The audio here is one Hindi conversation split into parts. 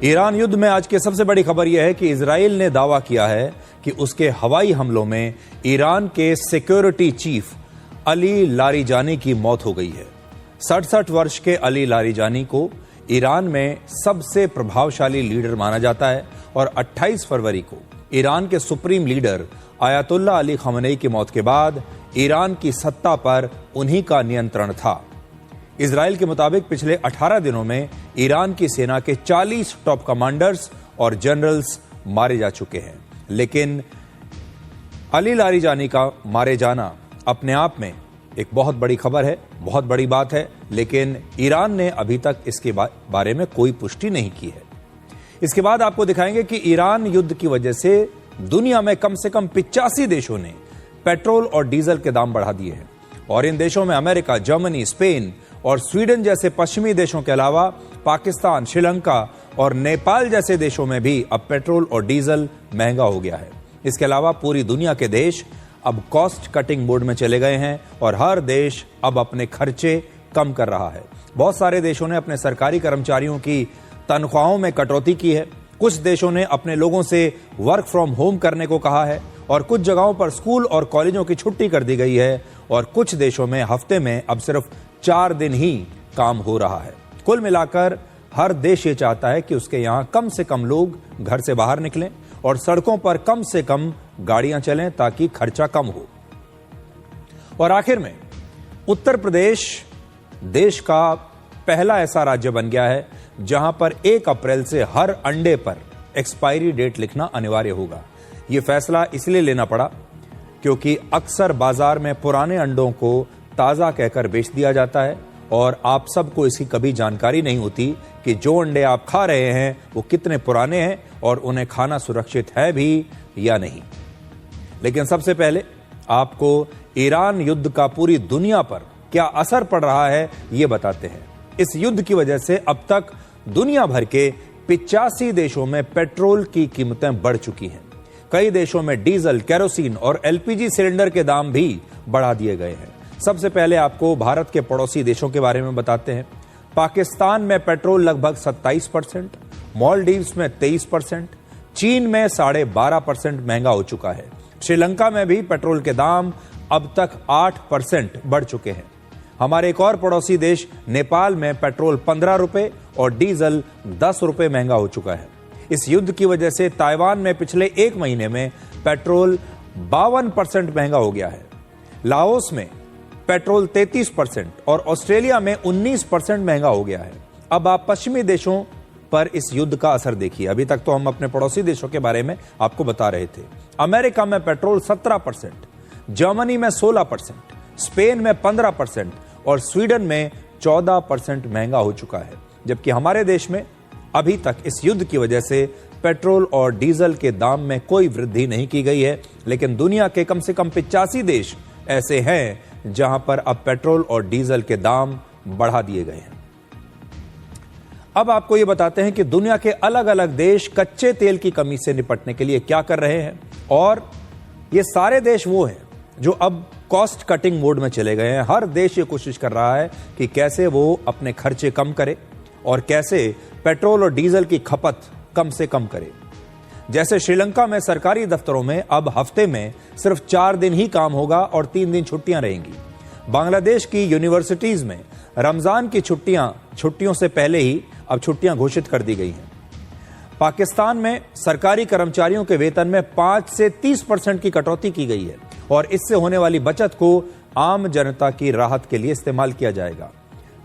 ईरान युद्ध में आज की सबसे बड़ी खबर यह है कि इजराइल ने दावा किया है कि उसके हवाई हमलों में ईरान के सिक्योरिटी चीफ अली लारिजानी की मौत हो गई है। 67 वर्ष के अली लारिजानी को ईरान में सबसे प्रभावशाली लीडर माना जाता है और 28 फरवरी को ईरान के सुप्रीम लीडर आयतुल्लाह अली खamenei की मौत के बाद ईरान की सत्ता पर उन्हीं का नियंत्रण था। इजराइल के मुताबिक पिछले 18 दिनों में ईरान की सेना के 40 टॉप कमांडर्स और जनरल्स मारे जा चुके हैं, लेकिन अली लारिजानी का मारे जाना अपने आप में एक बहुत बड़ी खबर है, बहुत बड़ी बात है, लेकिन ईरान ने अभी तक इसके बारे में कोई पुष्टि नहीं की है। इसके बाद आपको दिखाएंगे कि ईरान युद्ध की वजह से दुनिया में कम से कम 85 देशों ने पेट्रोल और डीजल के दाम बढ़ा दिए हैं और इन देशों में अमेरिका, जर्मनी, स्पेन और स्वीडन जैसे पश्चिमी देशों के अलावा पाकिस्तान, श्रीलंका और नेपाल जैसे देशों में भी अब पेट्रोल और डीजल महंगा हो गया है। इसके अलावा पूरी दुनिया के देश अब कॉस्ट कटिंग मोड में चले गए हैं और हर देश अब अपने खर्चे कम कर रहा है। बहुत सारे देशों ने अपने सरकारी कर्मचारियों की तनख्वाहों में कटौती की है। कुछ देशों ने अपने लोगों से वर्क फ्रॉम होम करने को कहा है और कुछ जगहों पर स्कूल और कॉलेजों की छुट्टी कर दी गई है और कुछ देशों में हफ्ते में अब सिर्फ 4 दिन ही काम हो रहा है। कुल मिलाकर हर देश ये चाहता है कि उसके यहां कम से कम लोग घर से बाहर निकलें और सड़कों पर कम से कम गाड़ियां चलें ताकि खर्चा कम हो। और आखिर में उत्तर प्रदेश देश का पहला ऐसा राज्य बन गया है जहां पर 1 अप्रैल से हर अंडे पर एक्सपायरी डेट लिखना अनिवार्य होगा। यह फैसला इसलिए लेना पड़ा क्योंकि अक्सर बाजार में पुराने अंडों को ताजा कहकर बेच दिया जाता है और आप सबको इसकी कभी जानकारी नहीं होती कि जो अंडे आप खा रहे हैं वो कितने पुराने हैं और उन्हें खाना सुरक्षित है भी या नहीं। लेकिन सबसे पहले आपको ईरान युद्ध का पूरी दुनिया पर क्या असर पड़ रहा है ये बताते हैं। इस युद्ध की वजह से अब तक दुनिया भर के 85 देशों में पेट्रोल की कीमतें बढ़ चुकी हैं। कई देशों में डीजल, केरोसिन और एलपीजी सिलेंडर के दाम भी बढ़ा दिए गए हैं। सबसे पहले आपको भारत के पड़ोसी देशों के बारे में बताते हैं। पाकिस्तान में पेट्रोल लगभग 27%, मालदीव्स में 23%, चीन में 12.5% महंगा हो चुका है। श्रीलंका में भी पेट्रोल के दाम अब तक 8% बढ़ चुके हैं। हमारे एक और पड़ोसी देश नेपाल में पेट्रोल 15 रुपए और डीजल 10 रुपए महंगा हो चुका है। इस युद्ध की वजह से ताइवान में पिछले 1 महीने में पेट्रोल 52% महंगा हो गया है। लाओस में पेट्रोल 33% और ऑस्ट्रेलिया में 19% महंगा हो गया है। अब आप पश्चिमी देशों पर इस युद्ध का असर देखिए। अभी तक तो हम अपने पड़ोसी देशों के बारे में आपको बता रहे थे। अमेरिका में पेट्रोल 17%, जर्मनी में 16%, स्पेन में 15% और स्वीडन में 14% महंगा हो चुका है। जबकि हमारे देश में अभी तक इस युद्ध की वजह से पेट्रोल और डीजल के दाम में कोई वृद्धि नहीं की गई है, लेकिन दुनिया के कम से कम 85 देश ऐसे हैं जहां पर अब पेट्रोल और डीजल के दाम बढ़ा दिए गए हैं। अब आपको यह बताते हैं कि दुनिया के अलग अलग देश कच्चे तेल की कमी से निपटने के लिए क्या कर रहे हैं और ये सारे देश वो हैं जो अब कॉस्ट कटिंग मोड में चले गए हैं। हर देश ये कोशिश कर रहा है कि कैसे वो अपने खर्चे कम करे और कैसे पेट्रोल और डीजल की खपत कम से कम करे। जैसे श्रीलंका में सरकारी दफ्तरों में अब हफ्ते में सिर्फ 4 दिन ही काम होगा और 3 दिन छुट्टियां रहेंगी। बांग्लादेश की यूनिवर्सिटीज में रमजान की छुट्टियों से पहले ही अब छुट्टियां घोषित कर दी गई हैं। पाकिस्तान में सरकारी कर्मचारियों के वेतन में 5 से 30% की कटौती की गई है और इससे होने वाली बचत को आम जनता की राहत के लिए इस्तेमाल किया जाएगा।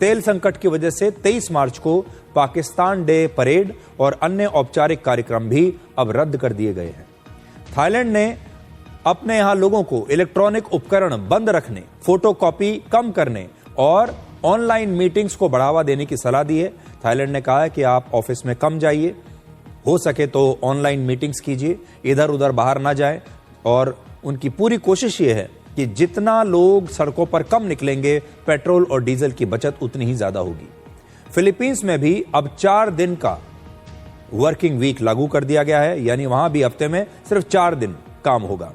तेल संकट की वजह से 23 मार्च को पाकिस्तान डे परेड और अन्य औपचारिक कार्यक्रम भी अब रद्द कर दिए गए हैं। थाईलैंड ने अपने यहां लोगों को इलेक्ट्रॉनिक उपकरण बंद रखने, फोटोकॉपी कम करने और ऑनलाइन मीटिंग्स को बढ़ावा देने की सलाह दी है। थाईलैंड ने कहा है कि आप ऑफिस में कम जाइए, हो सके तो ऑनलाइन मीटिंग्स कीजिए, इधर उधर बाहर ना जाएं और उनकी पूरी कोशिश ये है कि जितना लोग सड़कों पर कम निकलेंगे पेट्रोल और डीजल की बचत उतनी ही ज्यादा होगी। फिलीपींस में भी अब 4 दिन का वर्किंग वीक लागू कर दिया गया है, यानी वहां भी हफ्ते में सिर्फ 4 दिन काम होगा।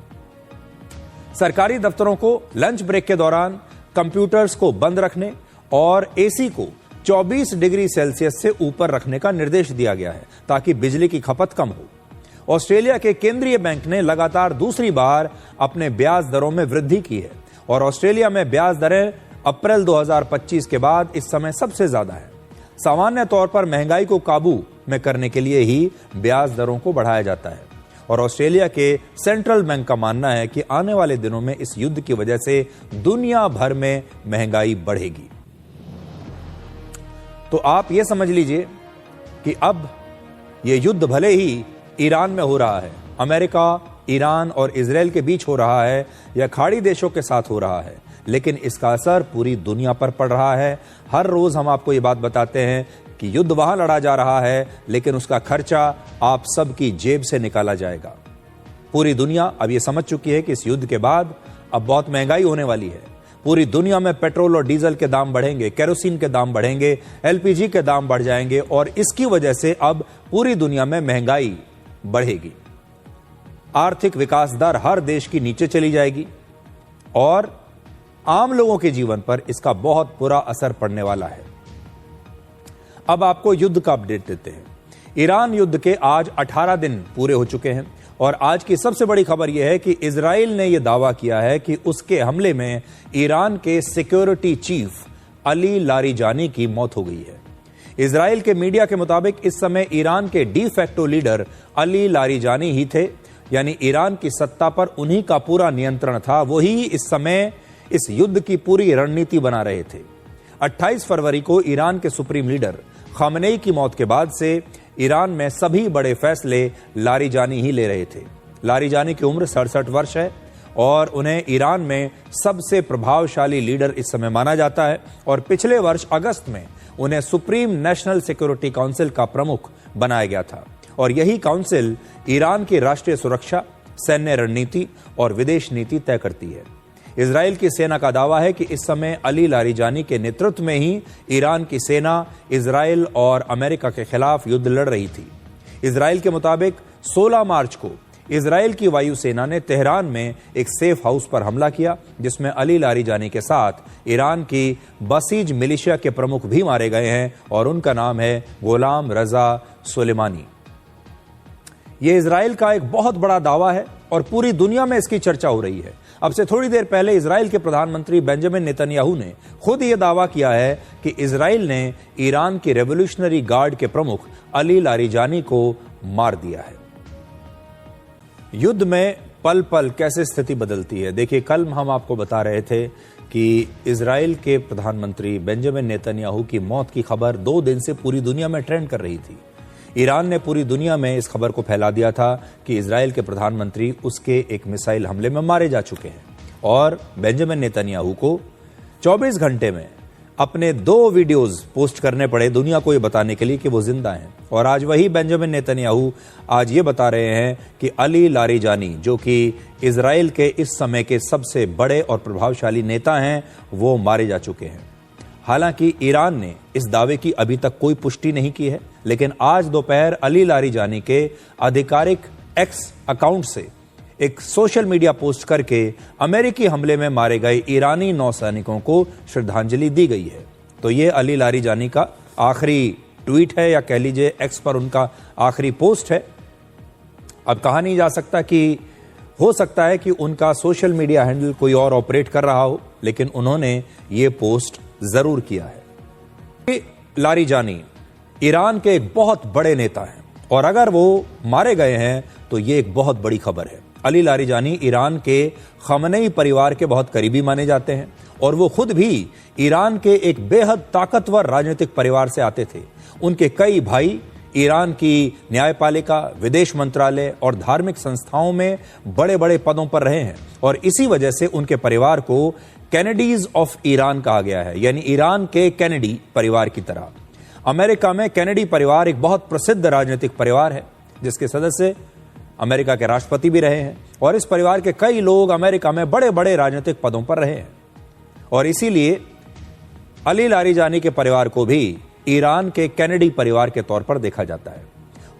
सरकारी दफ्तरों को लंच ब्रेक के दौरान कंप्यूटर्स को बंद रखने और एसी को 24 डिग्री सेल्सियस से ऊपर रखने का निर्देश दिया गया है ताकि बिजली की खपत कम हो। ऑस्ट्रेलिया के केंद्रीय बैंक ने लगातार दूसरी बार अपने ब्याज दरों में वृद्धि की है और ऑस्ट्रेलिया में ब्याज दरें अप्रैल 2025 के बाद इस समय सबसे ज्यादा है। सामान्य तौर पर महंगाई को काबू में करने के लिए ही ब्याज दरों को बढ़ाया जाता है और ऑस्ट्रेलिया के सेंट्रल बैंक का मानना है कि आने वाले दिनों में इस युद्ध की वजह से दुनिया भर में महंगाई बढ़ेगी। तो आप यह समझ लीजिए कि अब यह युद्ध भले ही ईरान में हो रहा है, अमेरिका, ईरान और इजराइल के बीच हो रहा है या खाड़ी देशों के साथ हो रहा है, लेकिन इसका असर पूरी दुनिया पर पड़ रहा है। हर रोज हम आपको ये बात बताते हैं कि युद्ध वहां लड़ा जा रहा है, लेकिन उसका खर्चा आप सबकी जेब से निकाला जाएगा। पूरी दुनिया अब ये समझ चुकी है कि इस युद्ध के बाद अब बहुत महंगाई होने वाली है। पूरी दुनिया में पेट्रोल और डीजल के दाम बढ़ेंगे, केरोसिन के दाम बढ़ेंगे, एलपीजी के दाम बढ़ जाएंगे और इसकी वजह से अब पूरी दुनिया में महंगाई बढ़ेगी। आर्थिक विकास दर हर देश की नीचे चली जाएगी और आम लोगों के जीवन पर इसका बहुत बुरा असर पड़ने वाला है। अब आपको युद्ध का अपडेट देते हैं। ईरान युद्ध के आज 18 दिन पूरे हो चुके हैं और आज की सबसे बड़ी खबर यह है कि इजराइल ने यह दावा किया है कि उसके हमले में ईरान के सिक्योरिटी चीफ अली लारीजानी की मौत हो गई है। इजराइल के मीडिया के मुताबिक इस समय ईरान के de facto leader Ali Larijani ही थे, यानी ईरान की सत्ता पर उन्हीं का पूरा नियंत्रण था। वही इस समय इस युद्ध की पूरी रणनीति बना रहे थे। 28 फरवरी को ईरान के सुप्रीम लीडर खामनेई की मौत के बाद से ईरान में सभी बड़े फैसले लारीजानी ही ले रहे थे। लारीजानी की उम्र 67 वर्ष है और उन्हें ईरान में सबसे प्रभावशाली लीडर इस समय माना जाता है और पिछले वर्ष अगस्त में उन्हें सुप्रीम नेशनल सिक्योरिटी काउंसिल का प्रमुख बनाया गया था और यही काउंसिल ईरान की राष्ट्रीय सुरक्षा, सैन्य रणनीति और विदेश नीति तय करती है। इजराइल की सेना का दावा है कि इस समय अली लारीजानी के नेतृत्व में ही ईरान की सेना इजराइल और अमेरिका के खिलाफ युद्ध लड़ रही थी। इजराइल के मुताबिक 16 मार्च को इजराइल की वायुसेना ने तेहरान में एक सेफ हाउस पर हमला किया, जिसमें अली लारीजानी के साथ ईरान की बसीज मिलिशिया के प्रमुख भी मारे गए हैं और उनका नाम है गुलाम रजा सुलेमानी। यह इजराइल का एक बहुत बड़ा दावा है और पूरी दुनिया में इसकी चर्चा हो रही है। अब से थोड़ी देर पहले इजराइल के प्रधानमंत्री बेंजामिन नेतन्याहू ने खुद यह दावा किया है कि इजराइल ने ईरान की रेवोल्यूशनरी गार्ड के प्रमुख अली लारीजानी को मार दिया है। युद्ध में पल पल कैसे स्थिति बदलती है। देखिए, कल हम आपको बता रहे थे कि इजराइल के प्रधानमंत्री बेंजामिन नेतन्याहू की मौत की खबर 2 दिन से पूरी दुनिया में ट्रेंड कर रही थी। ईरान ने पूरी दुनिया में इस खबर को फैला दिया था कि इजराइल के प्रधानमंत्री उसके एक मिसाइल हमले में मारे जा चुके हैं और बेंजामिन नेतन्याहू को 24 घंटे में अपने 2 वीडियोस पोस्ट करने पड़े दुनिया को ये बताने के लिए कि वो जिंदा हैं। और आज वही बेंजामिन नेतन्याहू आज ये बता रहे हैं कि अली लारीजानी, जो कि इजराइल के इस समय के सबसे बड़े और प्रभावशाली नेता हैं, वो मारे जा चुके हैं। हालांकि ईरान ने इस दावे की अभी तक कोई पुष्टि नहीं की है, लेकिन आज दोपहर अली लारीजानी के आधिकारिक एक्स अकाउंट से एक सोशल मीडिया पोस्ट करके अमेरिकी हमले में मारे गए ईरानी नौसैनिकों को श्रद्धांजलि दी गई है। तो ये अली लारीजानी का आखिरी ट्वीट है या कह लीजिए एक्स पर उनका आखिरी पोस्ट है। अब कहा नहीं जा सकता कि हो सकता है कि उनका सोशल मीडिया हैंडल कोई और ऑपरेट कर रहा हो, लेकिन उन्होंने ये पोस्ट जरूर किया है। लारीजानी ईरान के एक बहुत बड़े नेता हैं और अगर वो मारे गए हैं तो ये एक बहुत बड़ी खबर है। अली लारीजानी ईरान के खामनेई परिवार के बहुत करीबी माने जाते हैं और वो खुद भी ईरान के एक बेहद ताकतवर राजनीतिक परिवार से आते थे। उनके कई भाई ईरान की न्यायपालिका, विदेश मंत्रालय और धार्मिक संस्थाओं में बड़े बड़े पदों पर रहे हैं और इसी वजह से उनके परिवार को कैनेडीज ऑफ ईरान कहा गया है, यानी ईरान के कैनेडी परिवार की तरह। अमेरिका में कैनेडी परिवार एक बहुत प्रसिद्ध राजनीतिक परिवार है जिसके सदस्य अमेरिका के राष्ट्रपति भी रहे हैं और इस परिवार के कई लोग अमेरिका में बड़े बड़े राजनीतिक पदों पर रहे हैं और इसीलिए अली लारीजानी के परिवार को भी ईरान के कैनेडी परिवार के तौर पर देखा जाता है।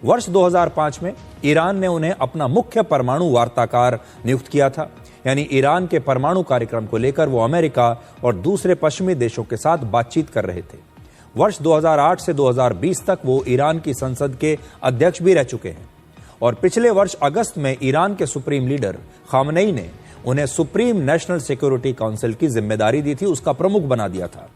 वर्ष 2005 में ईरान ने उन्हें अपना मुख्य परमाणु वार्ताकार नियुक्त किया था, यानी ईरान के परमाणु कार्यक्रम को लेकर वो अमेरिका और दूसरे पश्चिमी देशों के साथ बातचीत कर रहे थे। वर्ष 2008 से 2020 तक वो ईरान की संसद के अध्यक्ष भी रह चुके हैं और पिछले वर्ष अगस्त में ईरान के सुप्रीम लीडर खामनेई ने उन्हें सुप्रीम नेशनल सिक्योरिटी काउंसिल की जिम्मेदारी दी थी, उसका प्रमुख बना दिया था।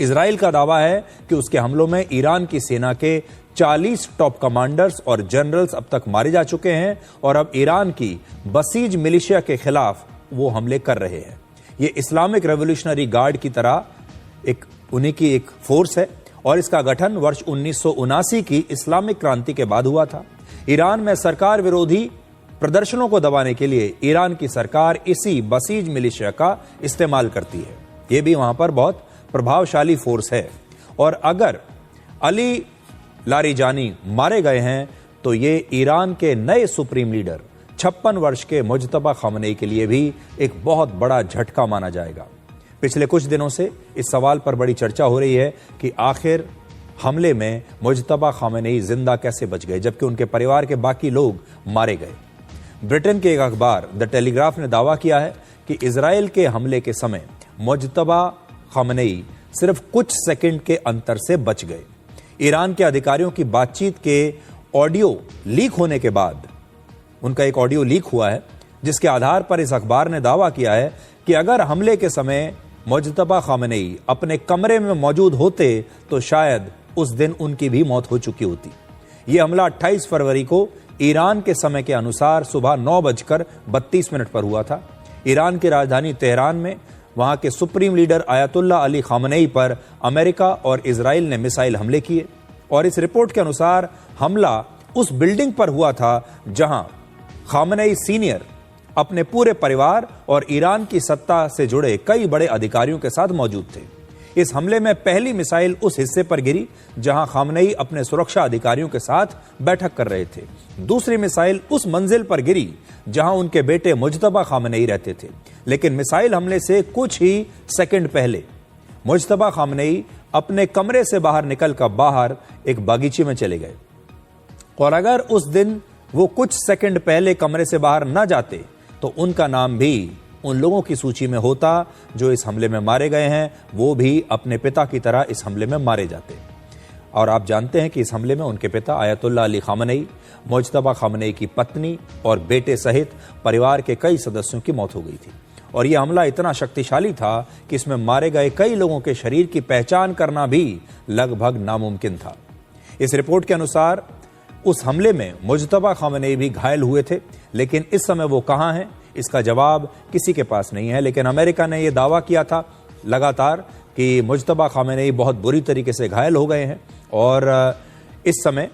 इजराइल का दावा है कि उसके हमलों में ईरान की सेना के 40 टॉप कमांडर्स और जनरल्स अब तक मारे जा चुके हैं और अब ईरान की बसीज मिलिशिया के खिलाफ वो हमले कर रहे हैं। ये इस्लामिक रेवोल्यूशनरी गार्ड की तरह उन्हीं की एक फोर्स है और इसका गठन वर्ष 1979 की इस्लामिक क्रांति के बाद हुआ था। ईरान में सरकार विरोधी प्रदर्शनों को दबाने के लिए ईरान की सरकार इसी बसीज मिलिशिया का इस्तेमाल करती है। यह भी वहां पर बहुत प्रभावशाली फोर्स है और अगर अली लारीजानी मारे गए हैं तो ये ईरान के नए सुप्रीम लीडर 56 वर्ष के मुज्तबा खामनेई के लिए भी एक बहुत बड़ा झटका माना जाएगा। पिछले कुछ दिनों से इस सवाल पर बड़ी चर्चा हो रही है कि आखिर हमले में मुज्तबा खामनेई जिंदा कैसे बच गए जबकि उनके परिवार के बाकी लोग मारे गए। ब्रिटेन के एक अखबार द टेलीग्राफ ने दावा किया है कि इजराइल के हमले के समय मुज्तबा खामनेई सिर्फ कुछ सेकंड के अंतर से बच गए। ईरान के अधिकारियों की बातचीत के ऑडियो लीक होने के बाद उनका एक ऑडियो लीक हुआ है जिसके आधार पर इस अखबार ने दावा किया है कि अगर हमले के समय मुज्तबा खामनेई अपने कमरे में मौजूद होते तो शायद उस दिन उनकी भी मौत हो चुकी होती। यह हमला 28 फरवरी को ईरान के समय के अनुसार सुबह 9:32 पर हुआ था। ईरान की राजधानी तेहरान में वहां के supreme leader ayatollah Ali Khamenei पर अमेरिका और इजराइल ने मिसाइल हमले किए और इस रिपोर्ट के अनुसार हमला उस बिल्डिंग पर हुआ था जहां खामनेई सीनियर अपने पूरे परिवार और ईरान की सत्ता से जुड़े कई बड़े अधिकारियों के साथ मौजूद थे। इस हमले में पहली मिसाइल उस हिस्से पर गिरी जहां खामनेई अपने सुरक्षा अधिकारियों के साथ बैठक कर रहे थे। दूसरी मिसाइल उस मंजिल पर गिरी जहां उनके बेटे मुज्तबा खामनेई रहते थे। लेकिन मिसाइल हमले से कुछ ही सेकंड पहले मुज्तबा खामनेई अपने कमरे से बाहर निकलकर बाहर एक बागीचे में चले गए और अगर उस दिन वो कुछ सेकंड पहले कमरे से बाहर न जाते तो उनका नाम भी उन लोगों की सूची में होता जो इस हमले में मारे गए हैं। वो भी अपने पिता की तरह इस हमले में मारे जाते। और आप जानते हैं कि इस हमले में उनके पिता Ayatollah Ali Khamenei, Mojtaba Khamenei की पत्नी और बेटे सहित परिवार के कई सदस्यों की मौत हो गई थी। और यह हमला इतना शक्तिशाली था कि इसमें मारे गए कई लोगों के शरीर की पहचान करना भी लगभग नामुमकिन था। इस रिपोर्ट के अनुसार उस हमले में मुज्तबा खामनेई भी घायल हुए थे, लेकिन इस समय वो कहां हैं इसका जवाब किसी के पास नहीं है। लेकिन अमेरिका ने यह दावा किया था लगातार कि मुज्तबा खामनेई बहुत बुरी तरीके से घायल हो गए हैं और इस समय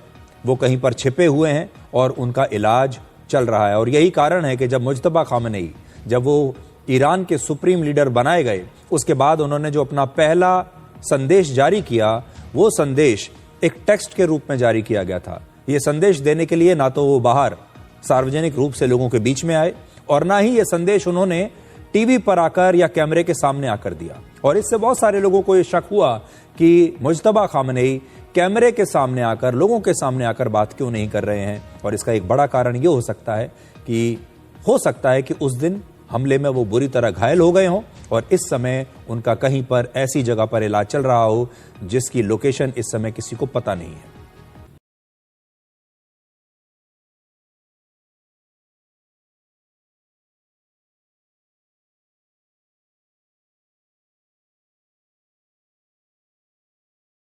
वो कहीं पर छिपे हुए हैं और उनका इलाज चल रहा है। और यही कारण है कि जब मुज्तबा खामनेई जब वो ईरान के सुप्रीम लीडर बनाए गए उसके बाद उन्होंने जो अपना पहला संदेश जारी किया वो संदेश एक टेक्स्ट के रूप में जारी किया गया था। ये संदेश देने के लिए ना तो वो बाहर सार्वजनिक रूप से लोगों के बीच में आए और ना ही ये संदेश उन्होंने टीवी पर आकर या कैमरे के सामने आकर दिया। और इससे बहुत सारे लोगों को ये शक हुआ कि मुज्तबा खामनेई कैमरे के सामने आकर, लोगों के सामने आकर बात क्यों नहीं कर रहे हैं। और इसका एक बड़ा कारण ये हो सकता है कि उस दिन हमले में वो बुरी तरह घायल हो गए हों और इस समय उनका कहीं पर ऐसी जगह पर इलाज चल रहा हो जिसकी लोकेशन इस समय किसी को पता नहीं है।